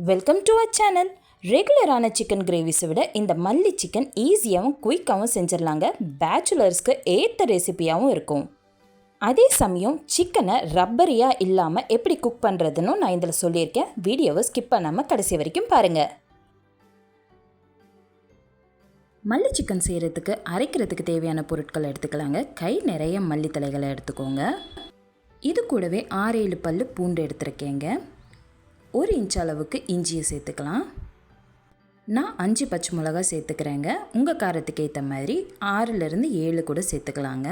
Welcome to our channel. ரெகுலரான chicken கிரேவிஸை விட இந்த மல்லி சிக்கன் ஈஸியாகவும் குயிக்காகவும் செஞ்சிடலாங்க. பேச்சுலர்ஸ்க்கு ஏற்ற ரெசிபியாகவும் இருக்கும். அதே சமயம் சிக்கனை ரப்பரியாக இல்லாமல் எப்படி குக் பண்ணுறதுன்னு நான் இதில் சொல்லியிருக்கேன். வீடியோவை ஸ்கிப் பண்ணாமல் கடைசி வரைக்கும் பாருங்கள். மல்லி சிக்கன் செய்கிறதுக்கு அரைக்கிறதுக்கு தேவையான பொருட்கள் எடுத்துக்கலாங்க. கை நிறைய மல்லி தலைகளை எடுத்துக்கோங்க. இது கூடவே 6-7 பல் பூண்டு எடுத்துருக்கேங்க. 1 இன்ச் அளவுக்கு இஞ்சியை சேர்த்துக்கலாம். நான் 5 பச்சை மிளகா சேர்த்துக்கிறேங்க. உங்கள் காரத்துக்கு ஏற்ற மாதிரி 6லேருந்து 7 கூட சேர்த்துக்கலாங்க.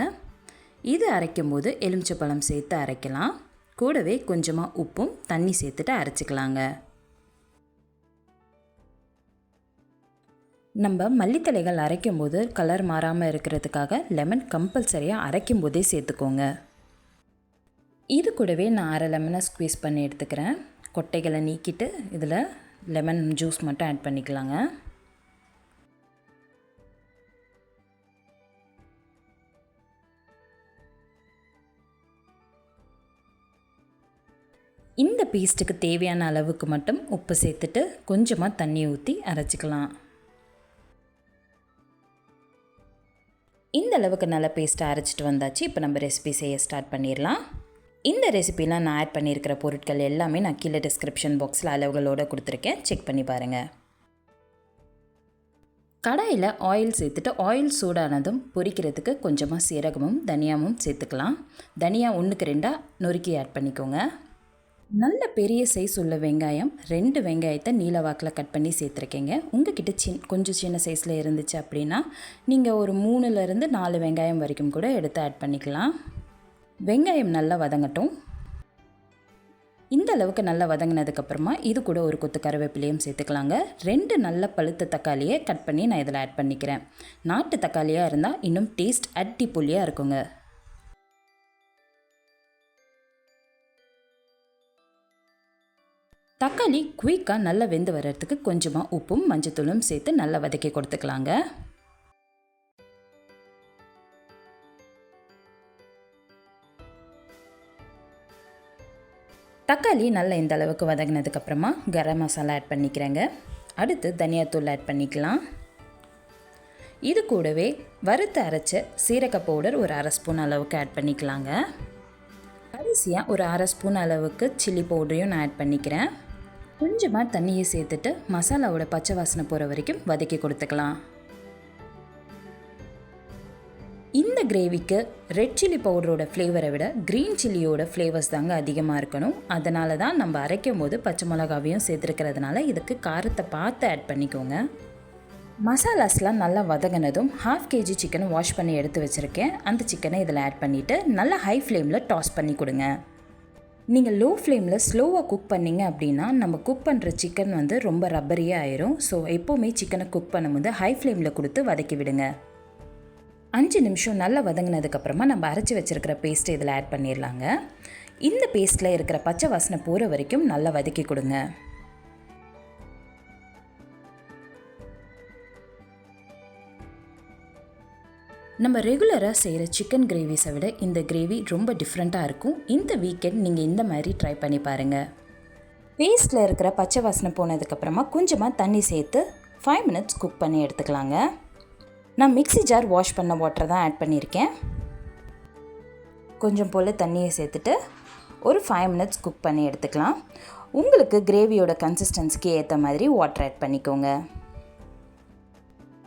இது அரைக்கும் போது எலுமிச்சைப்பழம் சேர்த்து அரைக்கலாம். கூடவே கொஞ்சமாக உப்பும் தண்ணி சேர்த்துட்டு அரைச்சிக்கலாங்க. நம்ம மல்லித்தலைகள் அரைக்கும் போது கலர் மாறாமல் இருக்கிறதுக்காக லெமன் கம்பல்சரியாக அரைக்கும் போதே சேர்த்துக்கோங்க. இது கூடவே நான் 1/2 லெமனை ஸ்க்வீஸ் பண்ணி எடுத்துக்கிறேன். கொட்டைகளை நீக்கிட்டு இதில் லெமன் ஜூஸ் மட்டும் ஆட் பண்ணிக்கலாங்க. இந்த பேஸ்ட்டுக்கு தேவையான அளவுக்கு மட்டும் உப்பு சேர்த்துட்டு கொஞ்சமாக தண்ணி ஊற்றி அரைச்சிக்கலாம். இந்த அளவுக்கு நல்ல பேஸ்ட்டை அரைச்சிட்டு வந்தாச்சு. இப்போ நம்ம ரெசிபி செய்ய ஸ்டார்ட் பண்ணிடலாம். இந்த ரெசிபிலாம் நான் ஆட் பண்ணியிருக்கிற பொருட்கள் எல்லாமே நான் கீழே டிஸ்கிரிப்ஷன் பாக்ஸில் அளவுகளோடு கொடுத்துருக்கேன். செக் பண்ணி பாருங்கள். கடாயில் ஆயில் சேர்த்துட்டு ஆயில் சூடானதும் பொரிக்கிறதுக்கு கொஞ்சமாக சீரகமும் தனியாவும் சேர்த்துக்கலாம். தனியா 1க்கு 2 நொறுக்கி ஆட் பண்ணிக்கோங்க. நல்ல பெரிய சைஸ் உள்ள வெங்காயம் 2 வெங்காயத்தை நீல வாக்கில் கட் பண்ணி சேர்த்துருக்கேங்க. உங்ககிட்ட கொஞ்சம் சின்ன சைஸில் இருந்துச்சு அப்படின்னா நீங்கள் ஒரு 3லேருந்து 4 வெங்காயம் வரைக்கும் கூட எடுத்து ஆட் பண்ணிக்கலாம். வெங்காயம் நல்லா வதங்கட்டும். இந்த அளவுக்கு நல்லா வதங்கினதுக்கப்புறமா இது கூட ஒரு கொத்து கருவேப்பிலையும் சேர்த்துக்கலாங்க. 2 நல்ல பழுத்த தக்காளியை கட் பண்ணி நான் இதில் ஆட் பண்ணிக்கிறேன். நாட்டு தக்காளியாக இருந்தால் இன்னும் டேஸ்ட் அடிப்பொலியாக இருக்குங்க. தக்காளி குயிக்காக நல்லா வெந்து வர்றதுக்கு கொஞ்சமாக உப்பும் மஞ்சத்தூளும் சேர்த்து நல்லா வதக்கி கொடுத்துக்கலாங்க. தக்காளி நல்லா இந்த அளவுக்கு வதங்கினதுக்கப்புறமா கரம் மசாலா ஆட் பண்ணிக்கிறேங்க. அடுத்து தனியாத்தூள் ஆட் பண்ணிக்கலாம். இது கூடவே வறுத்து அரைச்ச சீரக பவுடர் ஒரு 1/2 ஸ்பூன் அளவுக்கு ஆட் பண்ணிக்கலாங்க. கடைசியாக ஒரு 1/2 ஸ்பூன் அளவுக்கு சில்லி பவுடரையும் நான் ஆட் பண்ணிக்கிறேன். கொஞ்சமாக தண்ணியை சேர்த்துட்டு மசாலாவோட பச்சை வாசனை போகிற வரைக்கும் வதக்கி கொடுத்துக்கலாம். இந்த கிரேவிக்கு ரெட் சில்லி பவுடரோட ஃப்ளேவரை விட க்ரீன் சில்லியோட ஃப்ளேவர்ஸ் தாங்க அதிகமாக இருக்கணும். அதனால தான் நம்ம அரைக்கும் போது பச்சை மிளகாவையும் சேர்த்துருக்கிறதுனால இதுக்கு காரத்தை பார்த்து ஆட் பண்ணிக்கோங்க. மசாலாஸ்லாம் நல்லா வதங்கினதும் 1/2 kg சிக்கனை வாஷ் பண்ணி எடுத்து வச்சுருக்கேன். அந்த சிக்கனை இதில் ஆட் பண்ணிவிட்டு நல்லா ஹை ஃப்ளேமில் டாஸ் பண்ணி கொடுங்க. நீங்கள் லோ ஃப்ளேமில் ஸ்லோவாக குக் பண்ணிங்க அப்படின்னா நம்ம குக் பண்ணுற சிக்கன் ரொம்ப ரப்பரியாக ஆயிரும். ஸோ எப்போவுமே சிக்கனை குக் பண்ணும்போது ஹை ஃப்ளேமில் கொடுத்து வதக்கி விடுங்க. 5 நிமிஷம் நல்லா வதங்கினதுக்கப்புறமா நம்ம அரைச்சி வச்சுருக்கிற பேஸ்ட்டை இதில் ஆட் பண்ணிடலாங்க. இந்த பேஸ்ட்டில் இருக்கிற பச்சை வாசனை போகிற வரைக்கும் நல்லா வதக்கி கொடுங்க. நம்ம ரெகுலராக செய்கிற சிக்கன் கிரேவிஸை விட இந்த கிரேவி ரொம்ப டிஃப்ரெண்ட்டாக இருக்கும். இந்த வீக்கெண்ட் நீங்கள் இந்த மாதிரி ட்ரை பண்ணி பாருங்கள். பேஸ்ட்டில் இருக்கிற பச்சை வாசனை போனதுக்கப்புறமா கொஞ்சமாக தண்ணி சேர்த்து 5 மினிட்ஸ் குக் பண்ணி எடுத்துக்கலாங்க. நான் மிக்ஸி ஜார் வாஷ் பண்ண வாட்டரை தான் ஆட் பண்ணியிருக்கேன். கொஞ்சம் போல் தண்ணியை சேர்த்துட்டு ஒரு 5 மினிட்ஸ் குக் பண்ணி எடுத்துக்கலாம். உங்களுக்கு கிரேவியோட கன்சிஸ்டன்சிக்கு ஏற்ற மாதிரி வாட்டர் ஆட் பண்ணிக்கோங்க.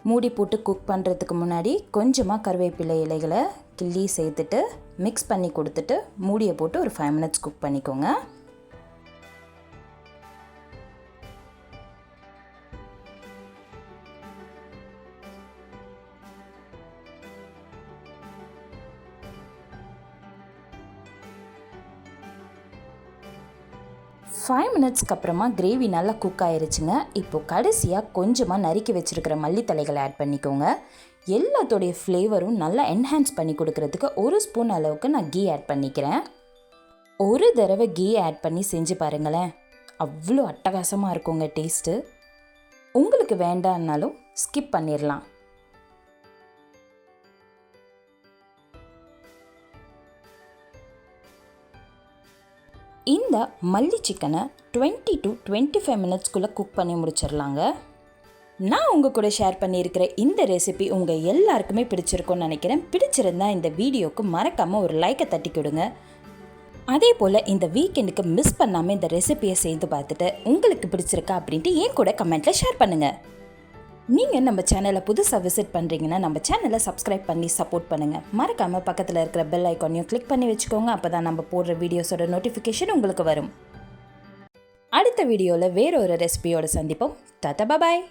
மூடி போட்டு குக் பண்ணுறதுக்கு முன்னாடி கொஞ்சமாக கருவேப்பிலை இலைகளை கிள்ளி சேர்த்துட்டு மிக்ஸ் பண்ணி கொடுத்துட்டு மூடியை போட்டு ஒரு 5 மினிட்ஸ் குக் பண்ணிக்கோங்க. ஃபைவ் மினிட்ஸ்க்கு அப்புறமா கிரேவி நல்லா குக் ஆயிருச்சுங்க. இப்போது கடைசியாக கொஞ்சமாக நறுக்கி வச்சுருக்கிற மல்லித்தலைகளை ஆட் பண்ணிக்கோங்க. எல்லாத்தோடைய ஃப்ளேவரும் நல்லா என்ஹான்ஸ் பண்ணி கொடுக்கறதுக்கு 1 ஸ்பூன் அளவுக்கு நான் கீ ஆட் பண்ணிக்கிறேன். ஒரு தடவை கீ ஆட் பண்ணி செஞ்சு பாருங்களேன், அவ்வளோ அட்டகாசமாக இருக்குங்க டேஸ்ட்டு. உங்களுக்கு வேண்டான்னாலும் ஸ்கிப் பண்ணிடலாம். இந்த மல்லி சிக்கனை 20 to 25 மினிட்ஸ்க்குள்ளே குக் பண்ணி முடிச்சிடலாங்க. நான் உங்கள் கூட ஷேர் பண்ணியிருக்கிற இந்த ரெசிபி உங்கள் எல்லாருக்குமே பிடிச்சிருக்கும்னு நினைக்கிறேன். பிடிச்சிருந்தா இந்த வீடியோவுக்கு மறக்காமல் ஒரு லைக்கை தட்டி கொடுங்க. அதே போல் இந்த வீக்கெண்டுக்கு மிஸ் பண்ணாமல் இந்த ரெசிபியை செய்து பார்த்துட்டு உங்களுக்கு பிடிச்சிருக்கா அப்படின்ட்டு என் கூட கமெண்ட்டில் ஷேர் பண்ணுங்கள். நீங்கள் நம்ம சேனலை புதுசாக விசிட் பண்ணுறீங்கன்னா நம்ம சேனலை சப்ஸ்கிரைப் பண்ணி சப்போர்ட் பண்ணுங்கள். மறக்காமல் பக்கத்தில் இருக்கிற பெல் ஐக்கானையும் கிளிக் பண்ணி வச்சுக்கோங்க. அப்போ தான் நம்ம போடுற வீடியோஸோட நோட்டிஃபிகேஷன் உங்களுக்கு வரும். அடுத்த வீடியோவில் வேற ஒரு ரெசிபியோடு சந்திப்போம். டாடா பாய்.